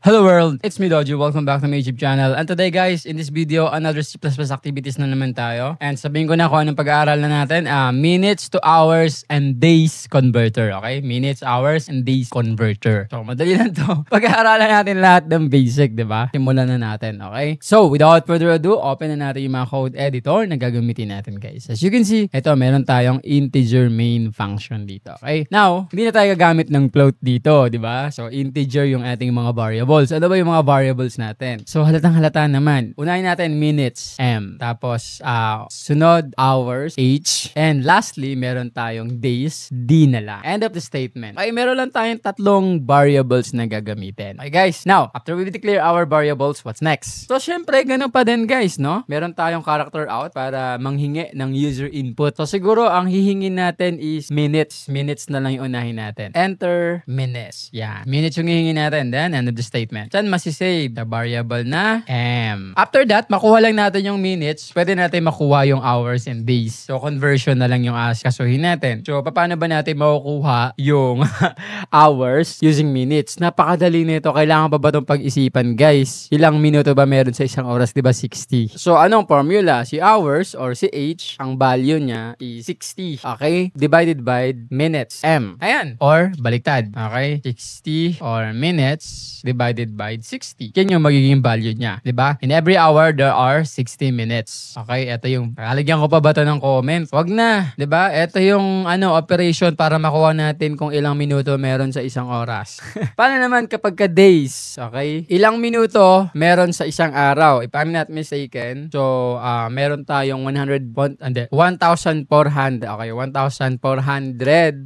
Hello world, it's me Dojo. Welcome back to my YouTube channel. And today guys, in this video, another C++ activities na naman tayo. And sabihin ko na kung anong pag-aaral na natin. Minutes to hours and days converter. Okay? Minutes, hours, and days converter. So madali lang to. Pag-aaralan natin lahat ng basic, di ba? Simulan na natin, okay? So without further ado, open na natin yung mga code editor na gagamitin natin guys. As you can see, ito meron tayong integer main function dito. Okay? Now, hindi na tayo gagamit ng float dito, di ba? So integer yung ating mga variable. Ano ba yung mga variables natin? So, halatang-halata naman. Unahin natin minutes, M. Tapos, sunod, hours, H. And lastly, meron tayong days, D na lang. End of the statement. Okay, meron lang tayong tatlong variables na gagamitin. Okay, guys. Now, after we declare our variables, what's next? So, syempre, ganun pa din, guys, no? Meron tayong character out para manghingi ng user input. So, siguro, ang hihingin natin is minutes. Minutes na lang yung unahin natin. Enter minutes. Yeah. Minutes yung hihingin natin. Then, end of the statement. Saan masisave? The variable na M. After that, makuha lang natin yung minutes. Pwede natin makuha yung hours and days. So, conversion na lang yung kasuhin natin. So, paano ba natin makukuha yung hours using minutes? Napakadali nito. Kailangan pa ba itong pag-isipan, guys? Ilang minuto ba meron sa isang oras? Diba 60? So, anong formula? Si hours or si H, ang value niya is 60. Okay? Divided by minutes. M. Ayan. Or, baliktad. Okay? 60 or minutes divided by 60. Yan yung magiging value niya. Diba? In every hour, there are 60 minutes. Okay? Ito yung, lalagyan ko pa ba ito ng comment? Wag na. Diba? Ito yung operation para makuha natin kung ilang minuto meron sa isang oras. Paano naman kapag ka days? Okay? Ilang minuto meron sa isang araw? If I'm not mistaken, so, meron tayong 1,400. Okay? 1,440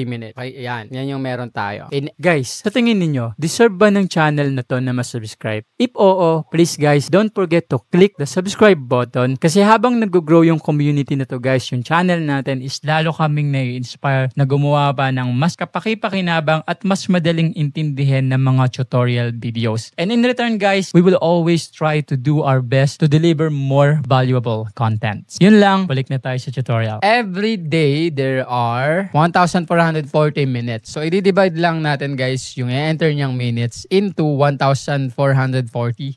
minutes. Okay? Yan. Yan yung meron tayo. Guys, sa tingin ninyo, deserve ba ng channel na to na masubscribe? If oo, please guys, don't forget to click the subscribe button kasi habang nag-grow yung community na to guys, yung channel natin is lalo kaming nai-inspire na gumawa pa ng mas kapaki-pakinabang at mas madaling intindihin ng mga tutorial videos. And in return guys, we will always try to do our best to deliver more valuable content. Yun lang, balik na tayo sa tutorial. Every day, there are 1,440 minutes. So, i-divide lang natin guys yung i-enter niyang minutes into 1,440.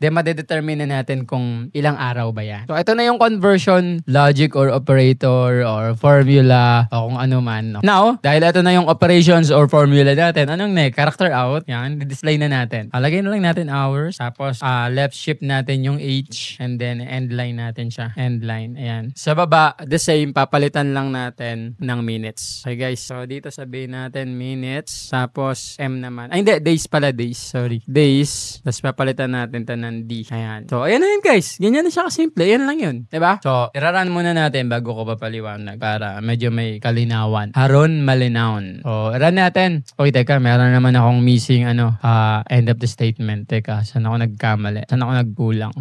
Then, madedetermine na natin kung ilang araw ba yan. So, ito na yung conversion logic or operator or formula o kung ano man. No? Now, dahil ito na yung operations or formula natin, anong next? Character out. Yan, display na natin. Lagay na lang natin hours. Tapos, left shift natin yung H and then end line natin siya. End line. Ayan. Sa baba, the same. Papalitan lang natin ng minutes. Okay guys. So, dito sabihin natin minutes. Tapos, M naman. Ay, hindi. Days pala. Days. Sorry. Days. Tapos papalitan natin ito ng D. Ayan. So, ayan na yun guys. Ganyan na siya kasimple. Ayan lang yun. Diba? So, iraran muna natin bago ko papaliwanag para medyo may kalinawan. Haron malinawn. So, iran natin. Okay, teka. Meron naman akong missing end of the statement. Teka. Saan ako nagkamali? Saan ako nagkulang?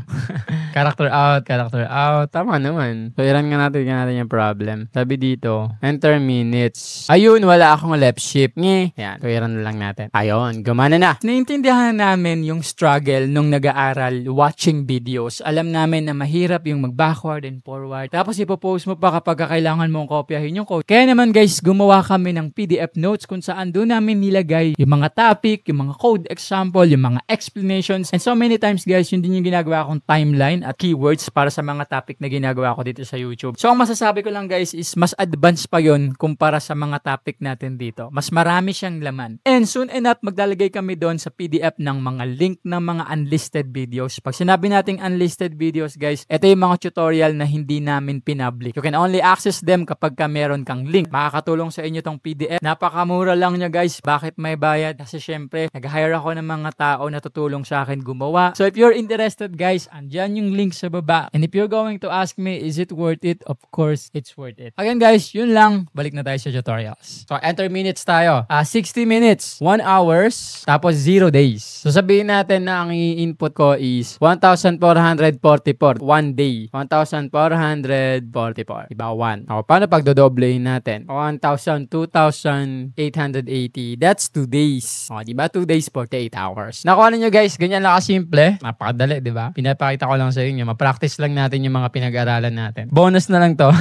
Character out. Character out. Tama naman. So, iran nga natin yung problem. Sabi dito, enter minutes. Ayun, wala akong left shift. Ayan. So, iran na lang natin. Ayun. Gumana na. Naintindihan namin yung struggle nung nag-aaral watching videos. Alam namin na mahirap yung mag-backward and forward. Tapos ipopost mo pa kapag kailangan mong kopyahin yung code. Kaya naman guys, gumawa kami ng PDF notes kung saan doon namin nilagay yung mga topic, yung mga code example, yung mga explanations. And so many times guys, yun din yung ginagawa kong timeline at keywords para sa mga topic na ginagawa ko dito sa YouTube. So ang masasabi ko lang guys is mas advanced pa yun kumpara sa mga topic natin dito. Mas marami siyang laman. And soon enough, maglalagay kami doon sa PDF ng mga link ng mga unlisted videos. Pag sinabi nating unlisted videos guys, ito yung mga tutorial na hindi namin pinpublic. You can only access them kapag ka meron kang link. Makakatulong sa inyo tong PDF. Napakamura lang niya guys. Bakit may bayad? Kasi syempre, nag-hire ako ng mga tao na tutulong sa akin gumawa. So if you're interested guys, andyan yung link sa baba. And if you're going to ask me, is it worth it? Of course, it's worth it. Again guys, yun lang. Balik na tayo sa tutorials. So enter minutes tayo. 60 minutes, 1 hours, tapos 0 days. So sabihin natin na ang i-input ko is 1,444. 1 day. 1,444. Diba? 1. O, paano pag dodoblehin natin? 1,000, 2,880. That's 2 days. O, diba? 2 days, 48 hours. Nakuha nyo guys, ganyan lang kasimple. Napakadali, diba? Pinapakita ko lang sa inyo. Ma-practice lang natin yung mga pinag-aralan natin. Bonus na lang to.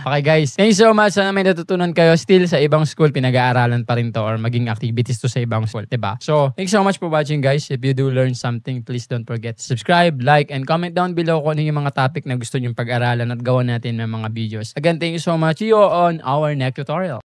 Okay guys. Thank you so much. Sana may natutunan kayo. Still sa ibang school, pinag-aaralan pa rin to or maging activities to sa ibang school. Diba? So, thanks so much for watching guys, if you do learn something, please don't forget to subscribe, like, and comment down below kung ano yung mga topic na gusto nyong pag-aralan at gawa natin ng mga videos. Again, thank you so much. See you on our next tutorial.